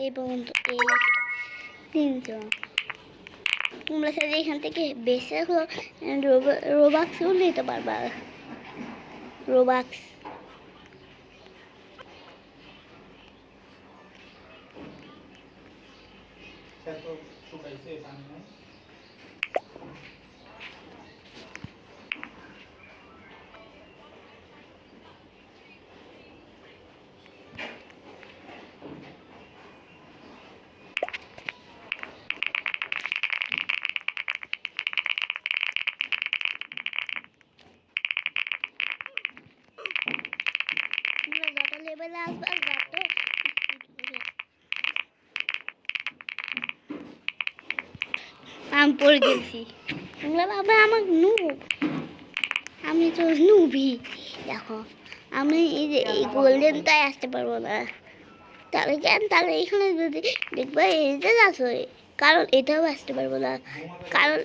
এই পর্যন্ত এই 300 তোমরা সাথে এখান থেকে বেশি রোবাক্সও নিতে পারবা রোবাক্স লেভেলে আসবে আর যত আমি পড়ে গেছি তোমরা ভাবে আমার নুব আমি তো নুবই দেখো আমি এই যে এই গোল্ডেনটাই আসতে পারবো না তাহলে কেন তাহলে এখানে যদি দেখবো এই যে আসো কারণ এটাও আসতে পারবো না কারণ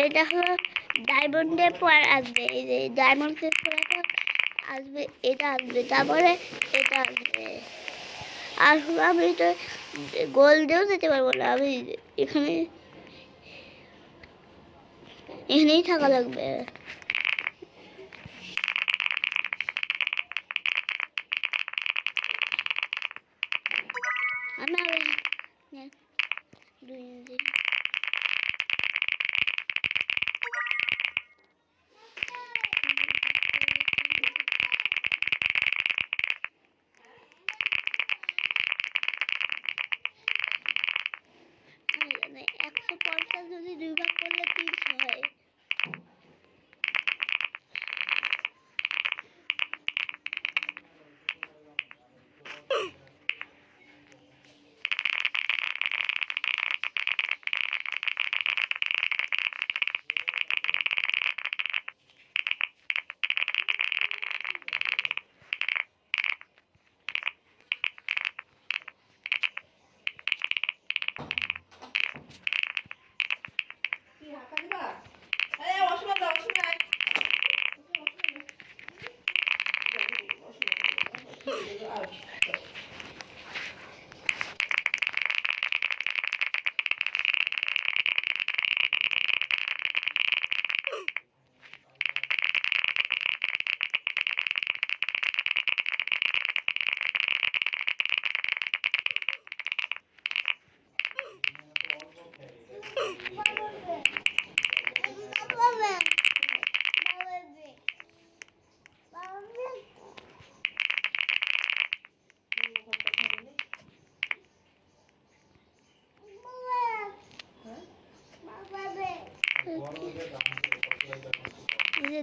এটা হলো ডায়মন্ডের পর আসবে এই যে ডায়মন্ডের পর আসবে এটা আসবে তারপরে এটা আসবে আর হলো আমি এটা গোল্ডেও যেতে পারবো না আমি এখানেই থাকা লাগবে আমি যদি 2 ভাগ করলে 300 হয়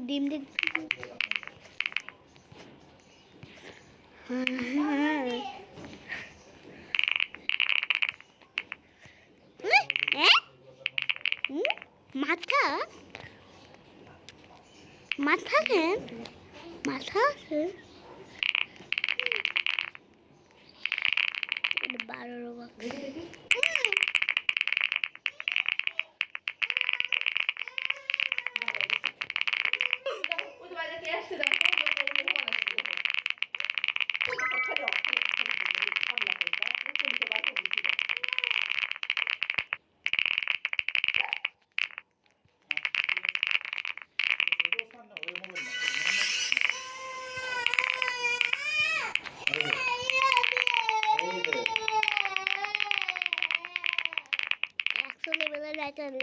ডিম দিন মাথা মাথা কেন মাথা আছে 12 রোবাক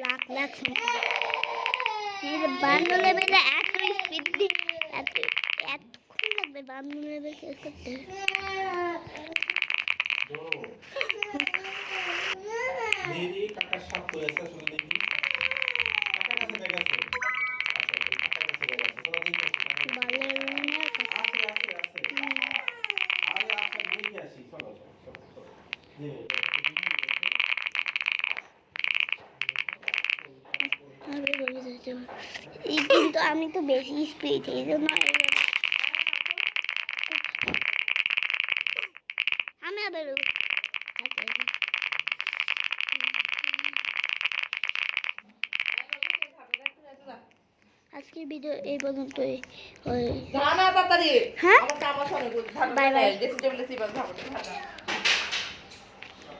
লাখ লাখ বান্ন লেভেলে এত স্পিড এতক্ষণ লাগবে বান্ন লেভেল শেষ করতে। কিন্তু আমি তো বেশি স্পিড এই জন্য আমি আবার আজকের ভিডিও এই পর্যন্তই। হ্যাঁ বাই বাই।